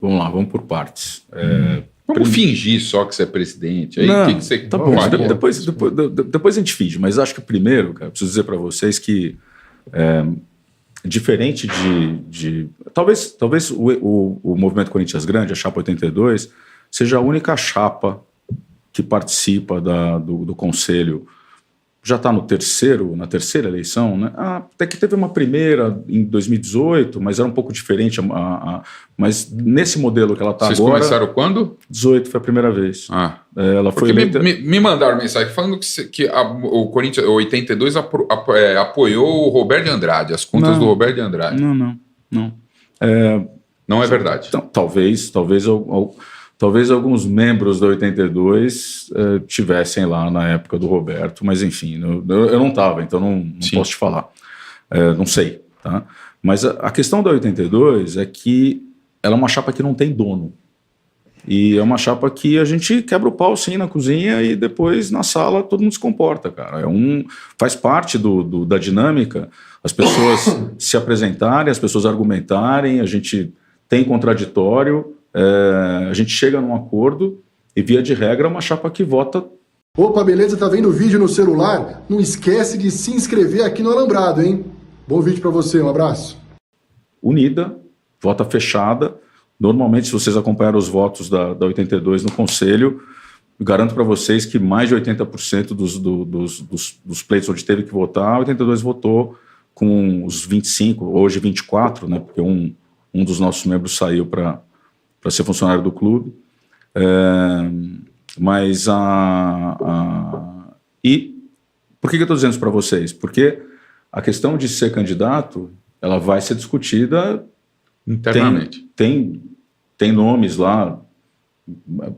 Vamos lá, vamos por partes. Vamos fingir só que você é presidente. Aí, não, que você tá bom, depois a gente finge, mas acho que primeiro, cara, preciso dizer para vocês que diferente talvez o Movimento Corinthians Grande, a Chapa 82, seja a única chapa que participa do Conselho. Já está na terceira eleição, né? Até que teve uma primeira em 2018, mas era um pouco diferente. Mas nesse modelo que ela está agora... Vocês começaram quando? 18 foi a primeira vez. Ela foi eleita... me mandaram mensagem falando que o Corinthians 82 apoiou o Roberto de Andrade, as contas do Roberto de Andrade. Não. Não é verdade. Então, talvez alguns membros da 82 tivessem lá na época do Roberto, mas enfim, eu não estava, então não posso te falar. Não sei. Tá? Mas a questão da 82 é que ela é uma chapa que não tem dono. E é uma chapa que a gente quebra o pau sim na cozinha e depois na sala todo mundo se comporta, cara. Faz parte da dinâmica as pessoas se apresentarem, as pessoas argumentarem, a gente tem contraditório. A gente chega num acordo e, via de regra, é uma chapa que vota. Opa, beleza? Tá vendo o vídeo no celular? Não esquece de se inscrever aqui no Alambrado, hein? Bom vídeo pra você, um abraço. Unida, vota fechada. Normalmente, se vocês acompanharam os votos da 82 no Conselho, garanto para vocês que mais de 80% dos pleitos onde teve que votar, a 82 votou com os 25, hoje 24, né? Porque um dos nossos membros saiu para ser funcionário do clube, mas e por que eu estou dizendo isso para vocês? Porque a questão de ser candidato, ela vai ser discutida internamente. Tem nomes lá,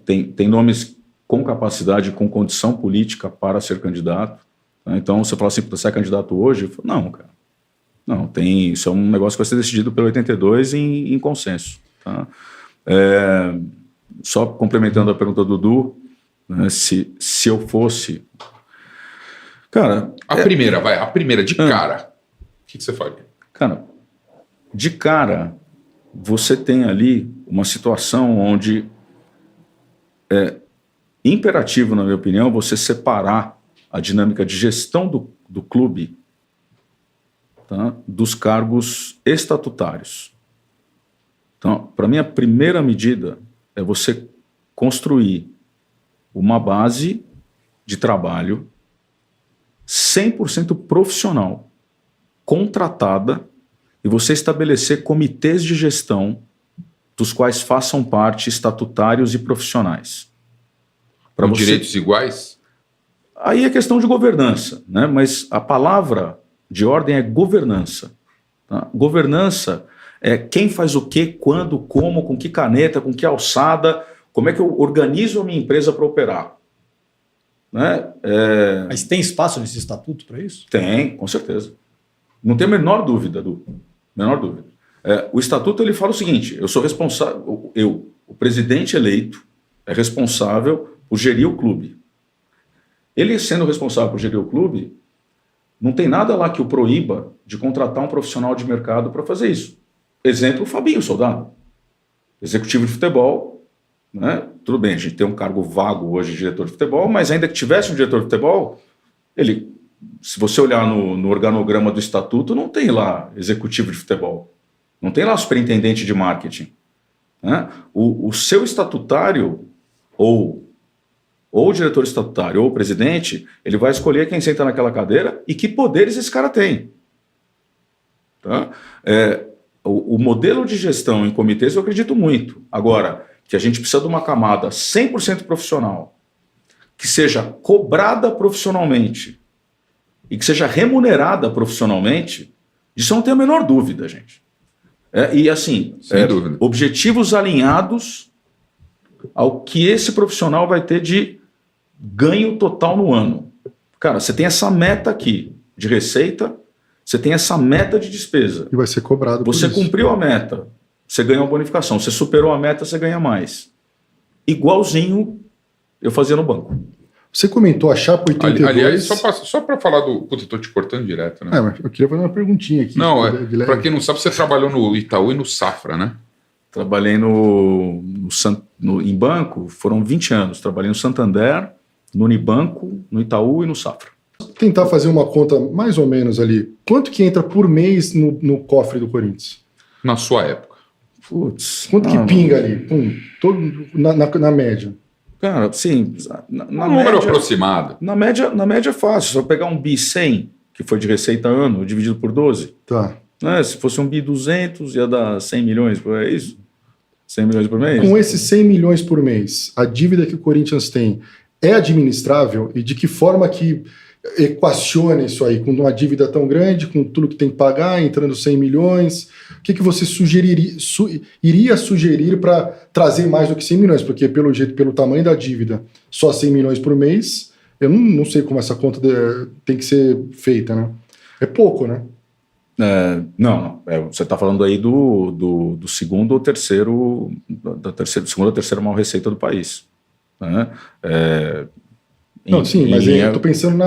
tem nomes com capacidade, com condição política para ser candidato. Né? Então você fala assim, você é candidato hoje? Falo, não, cara, não, isso é um negócio que vai ser decidido pelo 82 em consenso, tá? Só complementando a pergunta do Dudu, né, se eu fosse... Cara... A primeira, de cara, o que você faria? Cara, de cara, você tem ali uma situação onde é imperativo, na minha opinião, você separar a dinâmica de gestão do clube, tá, dos cargos estatutários. Então, para mim, a primeira medida é você construir uma base de trabalho 100% profissional, contratada, e você estabelecer comitês de gestão dos quais façam parte estatutários e profissionais. Com direitos iguais? Aí é questão de governança, né? Mas a palavra de ordem é governança. Tá? Governança é quem faz o quê, quando, como, com que caneta, com que alçada, como é que eu organizo a minha empresa para operar. Né? Mas tem espaço nesse estatuto para isso? Tem, com certeza. Não tem a menor dúvida, menor dúvida. O estatuto ele fala o seguinte, eu sou responsável, o presidente eleito é responsável por gerir o clube. Ele sendo responsável por gerir o clube, não tem nada lá que o proíba de contratar um profissional de mercado para fazer isso. Exemplo, o Fabinho Soldado, executivo de futebol, né? Tudo bem, a gente tem um cargo vago hoje de diretor de futebol, mas ainda que tivesse um diretor de futebol, se você olhar no organograma do estatuto, não tem lá executivo de futebol, não tem lá superintendente de marketing. Né? O seu estatutário, ou o diretor estatutário, ou o presidente, ele vai escolher quem senta naquela cadeira e que poderes esse cara tem. Tá? O modelo de gestão em comitês eu acredito muito. Agora, que a gente precisa de uma camada 100% profissional, que seja cobrada profissionalmente e que seja remunerada profissionalmente, disso eu não tenho a menor dúvida, gente. E assim, objetivos alinhados ao que esse profissional vai ter de ganho total no ano. Cara, você tem essa meta aqui de receita, você tem essa meta de despesa. E vai ser cobrado por isso. Você cumpriu a meta, você ganha uma bonificação. Você superou a meta, você ganha mais. Igualzinho eu fazia no banco. Você comentou a Chapa 82... Aliás, só para falar do... Puta, eu tô te cortando direto, né? Mas eu queria fazer uma perguntinha aqui. Não, para quem não sabe, você trabalhou no Itaú e no Safra, né? Trabalhei em banco, foram 20 anos. Trabalhei no Santander, no Unibanco, no Itaú e no Safra. Tentar fazer uma conta mais ou menos ali. Quanto que entra por mês no cofre do Corinthians? Na sua época. Putz, Quanto que pinga ali? Pum, na média. Cara, sim, na Um número média, aproximado. na média é fácil. Se eu pegar um bi 100, que foi de receita ano, dividido por 12, Tá. né? Se fosse um bi 200, ia dar 100 milhões, é isso? 100 milhões por mês? Com esses 100 milhões por mês, a dívida que o Corinthians tem é administrável? E de que forma que equaciona isso aí? Com uma dívida tão grande, com tudo que tem que pagar, entrando 100 milhões... O que você iria sugerir para trazer mais do que 100 milhões? Porque pelo tamanho da dívida, só 100 milhões por mês, eu não sei como essa conta tem que ser feita, né? É pouco, né? Não. Você está falando aí do segundo ou terceiro, segunda ou terceira maior receita do país. Né? Mas eu estou pensando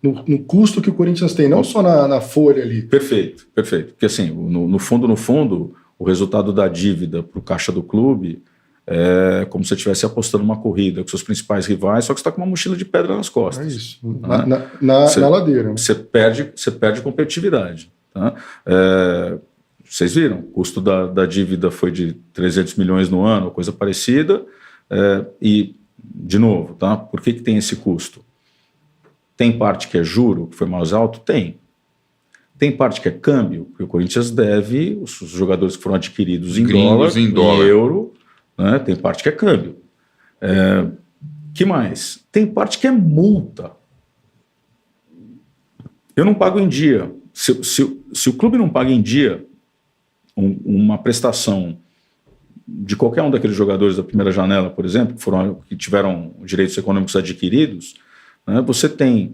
no custo que o Corinthians tem, não só na folha ali. Perfeito. Porque assim, no fundo, o resultado da dívida para o caixa do clube é como se você estivesse apostando uma corrida com seus principais rivais, só que você está com uma mochila de pedra nas costas. É isso, na ladeira. Né? Você perde competitividade. Tá? Vocês viram, o custo da dívida foi de 300 milhões no ano, coisa parecida, e de novo, tá? Por que tem esse custo? Tem parte que é juro, que foi mais alto? Tem. Tem parte que é câmbio, porque o Corinthians deve os jogadores que foram adquiridos em dólar, em euro, né? Tem parte que é câmbio. Que mais? Tem parte que é multa. Eu não pago em dia. Se o clube não paga em dia uma prestação de qualquer um daqueles jogadores da primeira janela, por exemplo, que tiveram direitos econômicos adquiridos, né, você tem,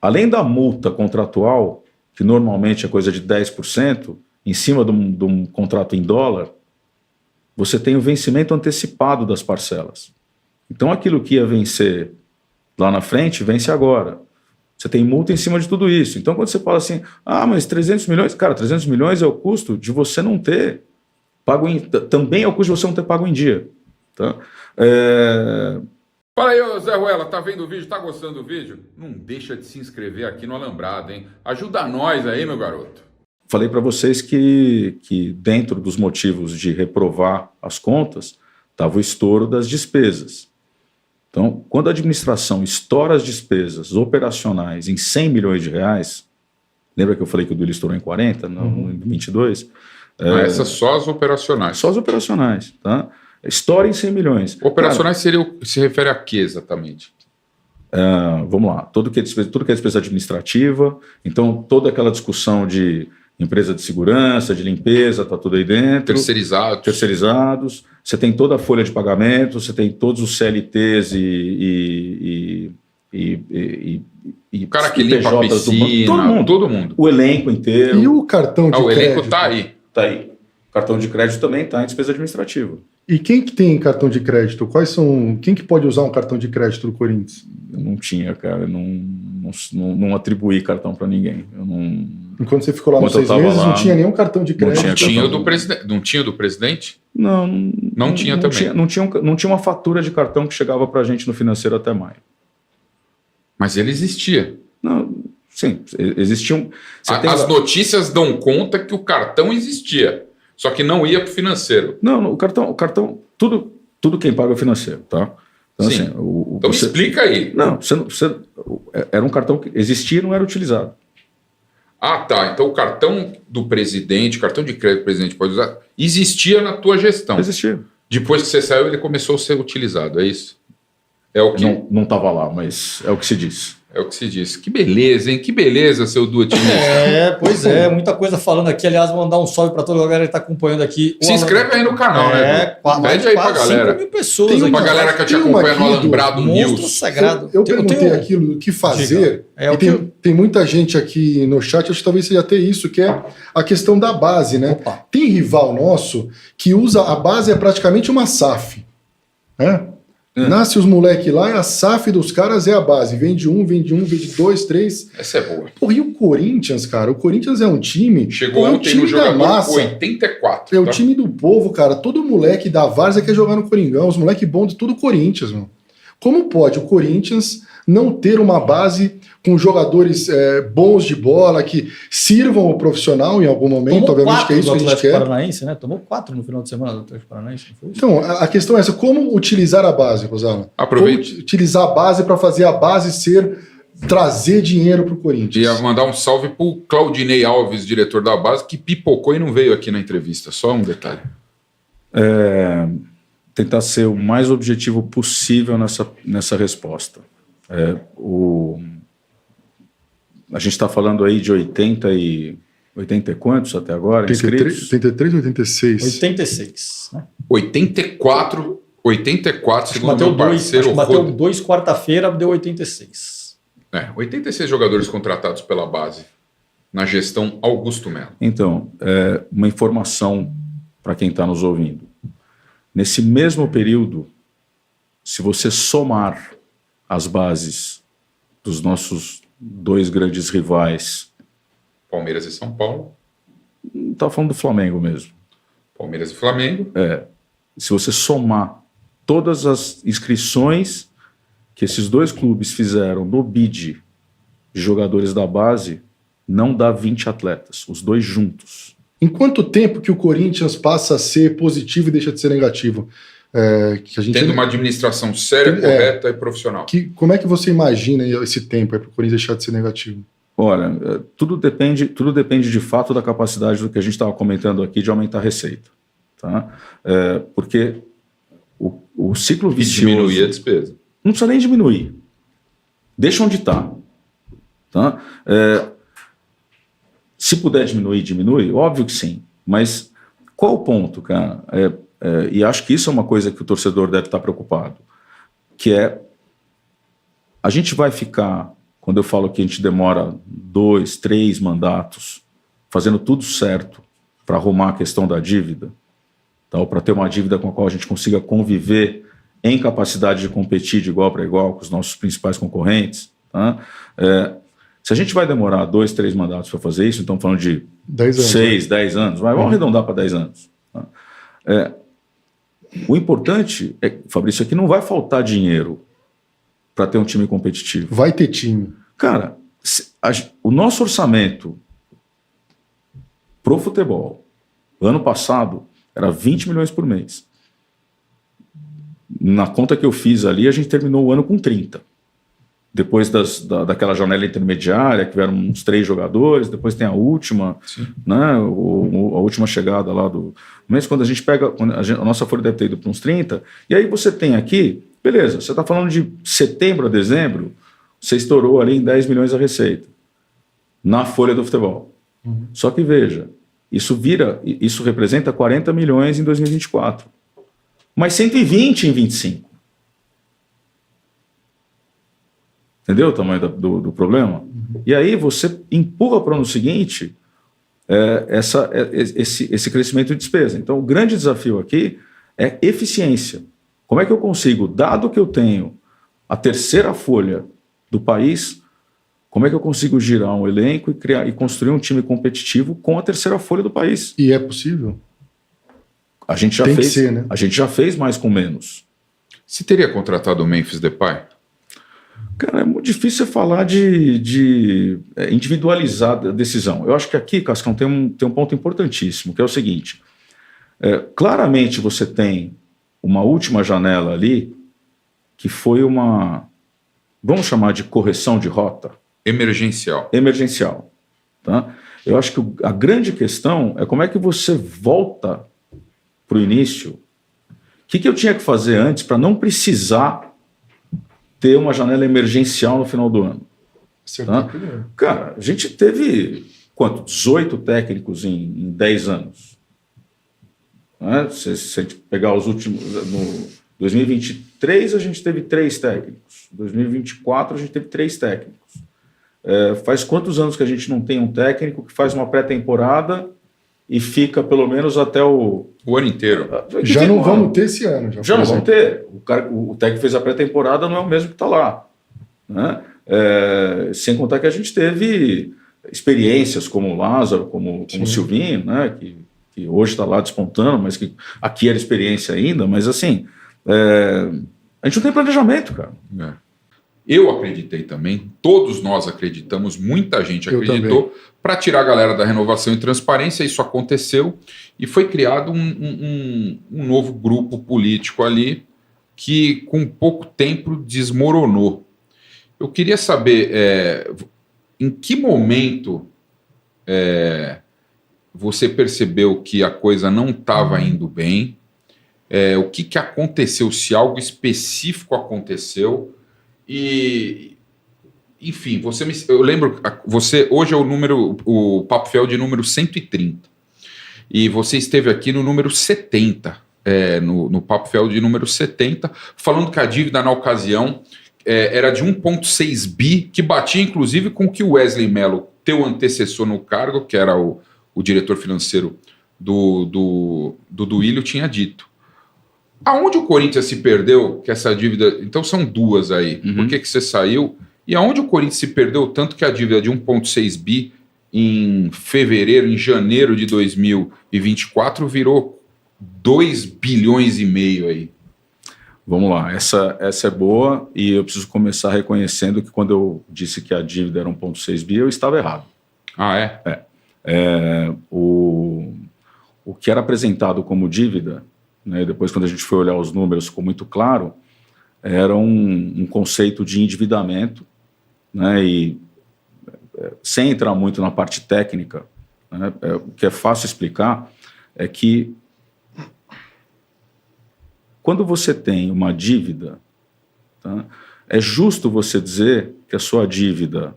além da multa contratual, que normalmente é coisa de 10%, em cima de um contrato em dólar, você tem o vencimento antecipado das parcelas. Então aquilo que ia vencer lá na frente, vence agora. Você tem multa em cima de tudo isso. Então quando você fala assim, mas 300 milhões, cara, 300 milhões é o custo de você não ter também é o custo de você não ter pago em dia. Tá? Fala aí, ô Zé Ruela, tá vendo o vídeo? Tá gostando do vídeo? Não deixa de se inscrever aqui no Alambrado, hein? Ajuda nós aí, meu garoto. Falei para vocês que dentro dos motivos de reprovar as contas estava o estouro das despesas. Então, quando a administração estoura as despesas operacionais em 100 milhões de reais, lembra que eu falei que o Duílio estourou em 40, em 22? Essas só as operacionais. Só as operacionais, tá? Estoura em 100 milhões. Operacionais se refere a quê exatamente? Vamos lá, tudo que é despesa administrativa, então toda aquela discussão de empresa de segurança, de limpeza, está tudo aí dentro. Terceirizados. Você tem toda a folha de pagamento, você tem todos os CLTs e o cara que limpa a piscina, todo mundo. O elenco inteiro. E o cartão de crédito? O elenco está aí. Está aí. O cartão de crédito também está em despesa administrativa. E quem que tem cartão de crédito? Quem que pode usar um cartão de crédito do Corinthians? Eu não tinha, cara. Não atribuí cartão para ninguém. Enquanto você ficou lá nos 6 meses, não tinha nenhum cartão de crédito? Não tinha do presidente? Não tinha também. Não tinha uma fatura de cartão que chegava para a gente no financeiro até maio. Mas ele existia. Não, sim, existiam. As notícias dão conta que o cartão existia, só que não ia para o financeiro. Não, o cartão, tudo quem paga é o financeiro, tá? Então, sim. Assim, então me explica aí. Não, era um cartão que existia e não era utilizado. Tá. Então o cartão do presidente, o cartão de crédito que o presidente pode usar, existia na tua gestão. Existia. Depois que você saiu, ele começou a ser utilizado, é isso? É o que... Não estava lá, mas é o que se diz. É o que se diz. Que beleza, hein? Que beleza, seu Du otimista. Pois é, muita coisa falando aqui. Aliás, vou mandar um salve para toda a galera que está acompanhando aqui. Se inscreve aí no canal, né? Pede aí pra galera. 5 mil pessoas. Tem pra galera que te acompanha no Alambrado News. Sagrado. Eu perguntei aquilo do que fazer. Tem muita gente aqui no chat, acho que talvez seja até isso, que é a questão da base, né? Opa. Tem rival nosso que usa a base, é praticamente uma SAF, né? Nasce os moleques lá e a SAF dos caras é a base. Vende um, vende 2, 3. Essa é boa. Porra, e o Corinthians, cara? O Corinthians é um time... Chegou é um ontem time no da jogador massa. 84. É o tá? time do povo, cara. Todo moleque da Várzea quer jogar no Coringão. Os moleques bons de tudo Corinthians, mano. Como pode o Corinthians não ter uma base com jogadores bons de bola, que sirvam o profissional em algum momento? Tomou Obviamente que é isso que a gente Atlético quer. Paranaense, né? Tomou 4 no final de semana do Atlético Paranaense, não foi isso? Então, a questão é essa: como utilizar a base, Rosala? Aproveite. Como utilizar a base para fazer a base trazer dinheiro para o Corinthians? Ia mandar um salve pro Claudinei Alves, diretor da base, que pipocou e não veio aqui na entrevista. Só um detalhe. Tentar ser o mais objetivo possível nessa resposta. A gente está falando aí de 80 e quantos até agora inscritos? 83 ou 86? 86, né? 84, Acho que segundo bateu meu parceiro. bateu 2 quarta-feira, deu 86. 86 jogadores contratados pela base na gestão Augusto Melo. Então, uma informação para quem está nos ouvindo. Nesse mesmo período, se você somar as bases dos nossos 2 grandes rivais, Palmeiras e São Paulo, está falando do Flamengo mesmo. Palmeiras e Flamengo. Se você somar todas as inscrições que esses 2 clubes fizeram no BID de jogadores da base, não dá 20 atletas, os 2 juntos. Em quanto tempo que o Corinthians passa a ser positivo e deixa de ser negativo? Que a gente Tendo uma administração séria, correta e profissional. Como é que você imagina esse tempo para o Corinthians deixar de ser negativo? Olha, tudo depende de fato da capacidade do que a gente estava comentando aqui de aumentar a receita. Tá? Porque o ciclo E vicioso... diminuir a despesa. Não precisa nem diminuir. Deixa onde está. Tá? Se puder diminuir, diminui? Óbvio que sim. Mas qual o ponto, cara? E acho que isso é uma coisa que o torcedor deve estar preocupado. Que a gente vai ficar, quando eu falo que a gente demora 2, 3 mandatos, fazendo tudo certo para arrumar a questão da dívida, tá? Ou para ter uma dívida com a qual a gente consiga conviver em capacidade de competir de igual para igual com os nossos principais concorrentes, tá? Se a gente vai demorar 2, 3 mandatos para fazer isso, então falando de 10 anos, 6, 10 anos, vamos arredondar para 10 anos. Tá? O importante Fabrício, é que não vai faltar dinheiro para ter um time competitivo. Vai ter time. Cara, o nosso orçamento pro futebol, ano passado, era 20 milhões por mês. Na conta que eu fiz ali, a gente terminou o ano com 30. Depois daquela janela intermediária, que vieram uns 3 jogadores, depois tem a última, né, a última chegada lá do mês, quando a gente pega, a nossa folha deve ter ido para uns 30, e aí você tem aqui, beleza, você está falando de setembro a dezembro, você estourou ali em 10 milhões a receita, na folha do futebol. Só que veja, isso representa 40 milhões em 2024, mas 120 em 25. Entendeu o tamanho do problema? E aí você empurra para o ano seguinte esse crescimento de despesa. Então, o grande desafio aqui é eficiência. Como é que eu consigo, dado que eu tenho a 3ª folha do país, como é que eu consigo girar um elenco e construir um time competitivo com a 3ª folha do país? E é possível? A gente já Tem que fez, ser, né? A gente já fez mais com menos. Você teria contratado o Memphis Depay? Cara, é muito difícil você falar de individualizar a decisão. Eu acho que aqui, Cascão, tem um ponto importantíssimo, que é o seguinte. Claramente você tem uma última janela ali que foi vamos chamar de correção de rota? Emergencial. Emergencial. Tá? Eu acho que a grande questão é como é que você volta para o início. O que eu tinha que fazer antes para não precisar ter uma janela emergencial no final do ano? Tá? Cara, a gente teve, 18 técnicos em 10 anos. Né? Se a gente pegar os últimos... No 2023 a gente teve 3 técnicos. 2024 a gente teve 3 técnicos. Faz quantos anos que a gente não tem um técnico que faz uma pré-temporada e fica pelo menos até o... O ano inteiro. Já não vamos ter esse ano. Já não vamos ter. O técnico que fez a pré-temporada não é o mesmo que está lá. Né? Sem contar que a gente teve experiências como o Lázaro, como o Silvinho, né? que hoje está lá despontando, mas que aqui era experiência ainda, mas assim, a gente não tem planejamento, cara. Eu acreditei também, todos nós acreditamos, muita gente acreditou, para tirar a galera da renovação e transparência, isso aconteceu, e foi criado um novo grupo político ali, que com pouco tempo desmoronou. Eu queria saber, em que momento você percebeu que a coisa não estava indo bem, o que aconteceu, se algo específico aconteceu, e, enfim, eu lembro, hoje é o Papo Fiel de número 130, e você esteve aqui no número 70, no Papo Fiel de número 70, falando que a dívida na ocasião era de 1,6 bi, que batia inclusive com o que o Wesley Mello, teu antecessor no cargo, que era o diretor financeiro do Duílio, tinha dito. Aonde o Corinthians se perdeu, que essa dívida... Então são duas aí. Por que você saiu? E aonde o Corinthians se perdeu tanto que a dívida de 1,6 bi em janeiro de 2024 virou 2 bilhões e meio aí? Vamos lá, essa é boa e eu preciso começar reconhecendo que quando eu disse que a dívida era 1,6 bi, eu estava errado. Ah, é? O que era apresentado como dívida, né, depois quando a gente foi olhar os números ficou muito claro, era um conceito de endividamento, né, e sem entrar muito na parte técnica, né, o que é fácil explicar é que quando você tem uma dívida, tá, é justo você dizer que a sua dívida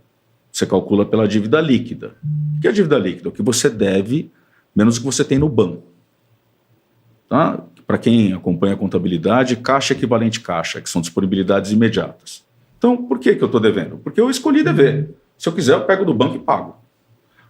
você calcula pela dívida líquida. O que é a dívida líquida? O que você deve menos o que você tem no banco. Tá? Para quem acompanha a contabilidade, caixa equivalente caixa, que são disponibilidades imediatas. Então, por que eu estou devendo? Porque eu escolhi dever. Se eu quiser, eu pego do banco e pago.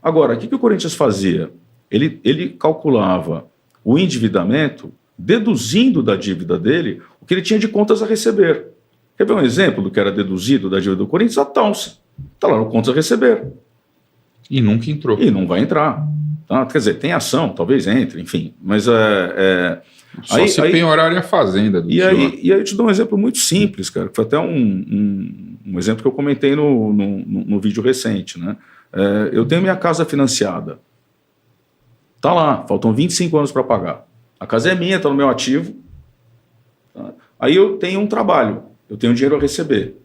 Agora, o que o Corinthians fazia? Ele calculava o endividamento deduzindo da dívida dele o que ele tinha de contas a receber. Quer ver um exemplo do que era deduzido da dívida do Corinthians? A Townsend. Está lá no contas a receber. E nunca entrou. E não vai entrar. Tá? Quer dizer, tem ação, talvez entre, enfim. Mas Só se penhorar a fazenda. E aí eu te dou um exemplo muito simples, cara, que foi até um exemplo que eu comentei no vídeo recente. Né? Eu tenho minha casa financiada. Está lá, faltam 25 anos para pagar. A casa é minha, está no meu ativo. Tá? Aí eu tenho um trabalho, eu tenho dinheiro a receber.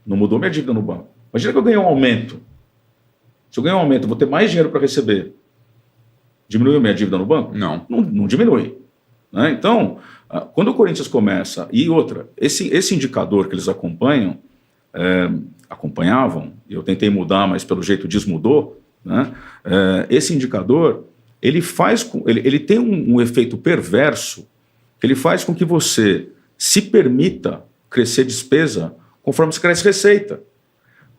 Não mudou minha dívida no banco. Imagina que eu ganhei um aumento. Se eu ganhar um aumento, eu vou ter mais dinheiro para receber. Diminuiu minha dívida no banco? Não. Não diminui. Né? Então, quando o Corinthians começa... E outra, esse indicador que eles acompanhavam, e eu tentei mudar, mas pelo jeito desmudou, né? Esse indicador, ele tem um efeito perverso, que ele faz com que você se permita crescer despesa conforme você cresce receita.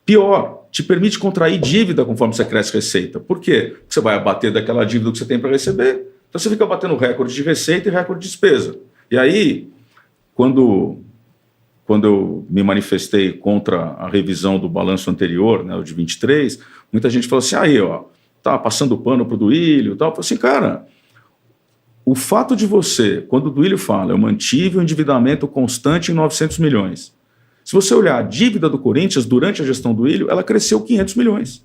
Pior, te permite contrair dívida conforme você cresce receita. Por quê? Porque você vai abater daquela dívida que você tem para receber. Então você fica batendo recorde de receita e recorde de despesa. E aí, quando eu me manifestei contra a revisão do balanço anterior, né, o de 23, muita gente falou assim, aí, ó, tá passando pano pro Duílio e tal. Eu falei assim, cara, o fato de você, quando o Duílio fala, eu mantive o endividamento constante em 900 milhões. Se você olhar a dívida do Corinthians durante a gestão do Duílio, ela cresceu 500 milhões.